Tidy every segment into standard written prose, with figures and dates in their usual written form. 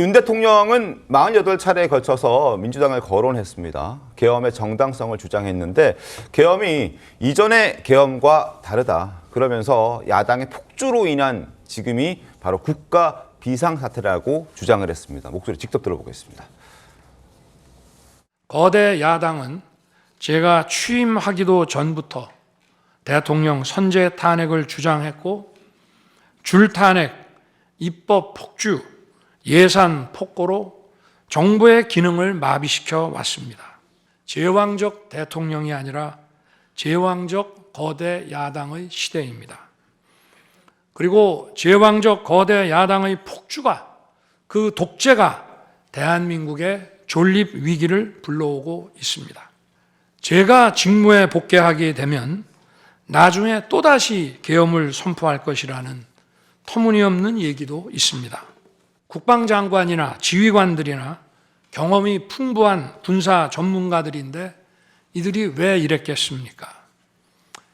윤 대통령은 48차례에 걸쳐서 민주당을 거론했습니다. 계엄의 정당성을 주장했는데 계엄이 이전의 계엄과 다르다. 그러면서 야당의 폭주로 인한 지금이 바로 국가 비상사태라고 주장을 했습니다. 목소리 직접 들어보겠습니다. 거대 야당은 제가 취임하기도 전부터 대통령 선제 탄핵을 주장했고 줄탄핵, 입법 폭주, 예산 폭거로 정부의 기능을 마비시켜 왔습니다. 제왕적 대통령이 아니라 제왕적 거대 야당의 시대입니다. 그리고 제왕적 거대 야당의 폭주가, 그 독재가 대한민국의 존립 위기를 불러오고 있습니다. 제가 직무에 복귀하게 되면 나중에 또다시 계엄을 선포할 것이라는 터무니없는 얘기도 있습니다. 국방장관이나 지휘관들이나 경험이 풍부한 군사 전문가들인데 이들이 왜 이랬겠습니까?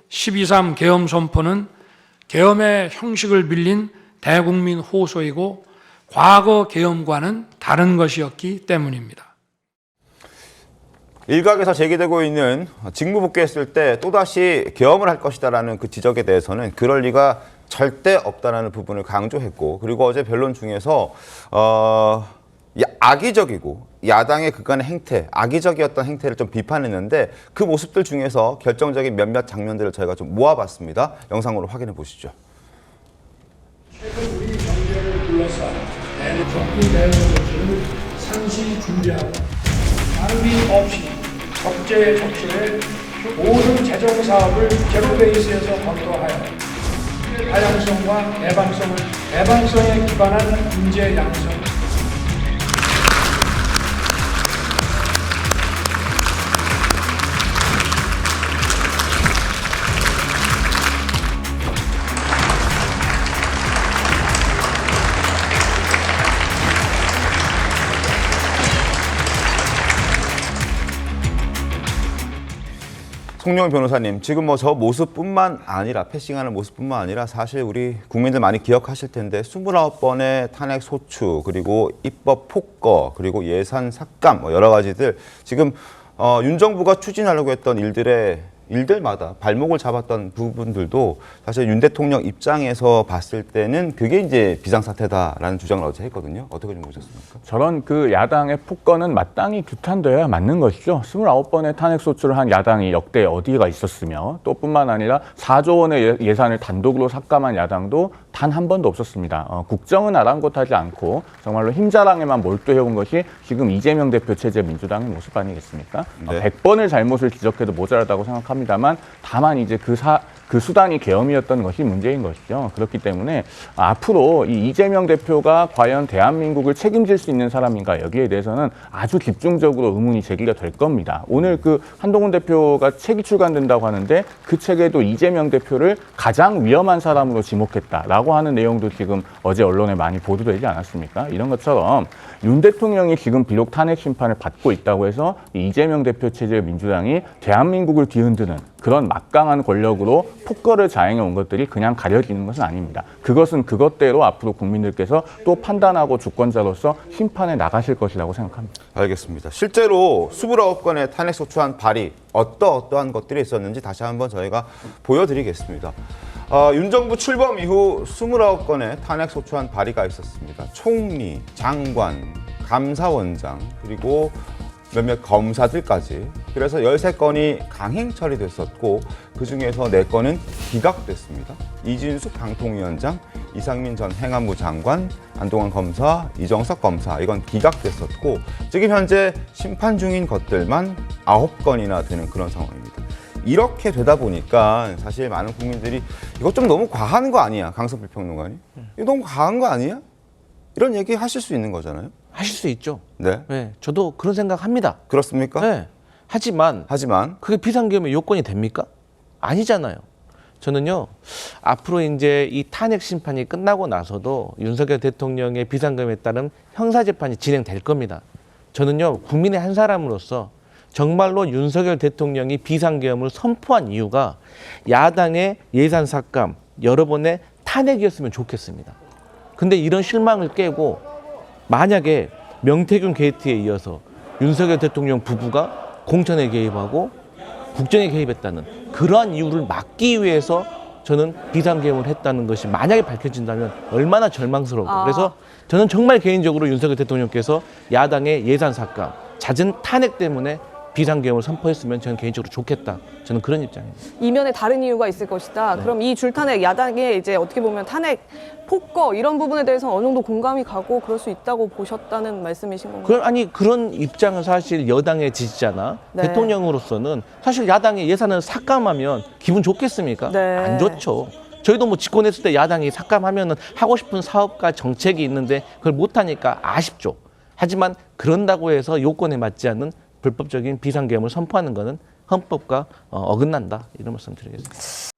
12.3 계엄 선포는 계엄의 형식을 빌린 대국민 호소이고 과거 계엄과는 다른 것이었기 때문입니다. 일각에서 제기되고 있는 직무 복귀했을 때 또다시 계엄을 할 것이다라는 그 지적에 대해서는 그럴 리가 절대 없다라는 부분을 강조했고, 그리고 어제 변론 중에서 악의적이고 야당의 그간의 행태, 악의적이었던 행태를 좀 비판했는데 그 모습들 중에서 결정적인 몇몇 장면들을 저희가 좀 모아봤습니다. 영상으로 확인해 보시죠. 최근 우리 경제를 둘러싼 적기 대응 조치를 상시 준비하고 낭비 없이 적재에 적시해 모든 재정 사업을 제로 베이스에서 검토하여 다양성과 개방성에 기반한 인재 양성, 송영길 변호사님, 지금 뭐 저 모습뿐만 아니라, 패싱하는 모습뿐만 아니라 사실 우리 국민들 많이 기억하실 텐데 29번의 탄핵 소추, 그리고 입법 폭거, 그리고 예산 삭감, 뭐 여러 가지들 지금 윤 정부가 추진하려고 했던 일들마다 발목을 잡았던 부분들도 사실 윤 대통령 입장에서 봤을 때는 그게 이제 비상사태다라는 주장을 어제 했거든요. 어떻게 좀 보셨습니까? 저런 그 야당의 폭거는 마땅히 규탄되어야 맞는 것이죠. 29번의 탄핵 소추를 한 야당이 역대 어디가 있었으며, 또 뿐만 아니라 4조 원의 예산을 단독으로 삭감한 야당도 단 한 번도 없었습니다. 국정은 아랑곳하지 않고 정말로 힘자랑에만 몰두해온 것이 지금 이재명 대표 체제 민주당의 모습 아니겠습니까? 네. 100번을 잘못을 지적해도 모자라다고 생각합니다만, 다만 이제 그 수단이 계엄이었던 것이 문제인 것이죠. 그렇기 때문에 앞으로 이 이재명 대표가 과연 대한민국을 책임질 수 있는 사람인가, 여기에 대해서는 아주 집중적으로 의문이 제기가 될 겁니다. 오늘 그 한동훈 대표가 책이 출간된다고 하는데 그 책에도 이재명 대표를 가장 위험한 사람으로 지목했다라고 하는 내용도 지금 어제 언론에 많이 보도되지 않았습니까? 이런 것처럼 윤 대통령이 지금 비록 탄핵 심판을 받고 있다고 해서 이재명 대표 체제의 민주당이 대한민국을 뒤흔드는 그런 막강한 권력으로 폭거를 자행해 온 것들이 그냥 가려지는 것은 아닙니다. 그것은 그것대로 앞으로 국민들께서 또 판단하고 주권자로서 심판해 나가실 것이라고 생각합니다. 알겠습니다. 실제로 29건의 탄핵 소추안 발의 어떠한 것들이 있었는지 다시 한번 저희가 보여드리겠습니다. 윤 정부 출범 이후 29건의 탄핵 소추안 발의가 있었습니다. 총리, 장관, 감사원장, 그리고 몇몇 검사들까지. 그래서 13건이 강행 처리됐었고 그중에서 4건은 기각됐습니다. 이진숙 방통위원장, 이상민 전 행안부 장관, 안동환 검사, 이정석 검사, 이건 기각됐었고 지금 현재 심판 중인 것들만 9건이나 되는 그런 상황입니다. 이렇게 되다 보니까 사실 많은 국민들이 이거 좀 너무 과한 거 아니야, 강성필 평론가님? 이거 너무 과한 거 아니야? 이런 얘기 하실 수 있는 거잖아요. 하실 수 있죠. 네. 네, 저도 그런 생각합니다. 그렇습니까? 네. 하지만 그게 비상계엄의 요건이 됩니까? 아니잖아요. 저는요, 앞으로 이제 이 탄핵 심판이 끝나고 나서도 윤석열 대통령의 비상계엄에 따른 형사재판이 진행될 겁니다. 저는요, 국민의 한 사람으로서 정말로 윤석열 대통령이 비상계엄을 선포한 이유가 야당의 예산 삭감, 여러 번의 탄핵이었으면 좋겠습니다. 근데 이런 실망을 깨고 만약에 명태균 게이트에 이어서 윤석열 대통령 부부가 공천에 개입하고 국정에 개입했다는 그러한 이유를 막기 위해서 저는 비상계엄을 했다는 것이 만약에 밝혀진다면 얼마나 절망스러울까. 그래서 저는 정말 개인적으로 윤석열 대통령께서 야당의 예산 삭감, 잦은 탄핵 때문에 비상계엄을 선포했으면 저는 개인적으로 좋겠다. 저는 그런 입장입니다. 이면에 다른 이유가 있을 것이다. 그럼 이 줄탄핵 야당의 이제 어떻게 보면 탄핵 폭거 이런 부분에 대해서 어느 정도 공감이 가고 그럴 수 있다고 보셨다는 말씀이신 건가요? 그런 입장은 사실 여당의 지지자나 네. 대통령으로서는 사실 야당의 예산을 삭감하면 기분 좋겠습니까? 네. 안 좋죠. 저희도 뭐 집권했을 때 야당이 삭감하면은 하고 싶은 사업과 정책이 있는데 그걸 못하니까 아쉽죠. 하지만 그런다고 해서 요건에 맞지 않는 불법적인 비상계엄을 선포하는 것은 헌법과 어긋난다. 이런 말씀 드리겠습니다.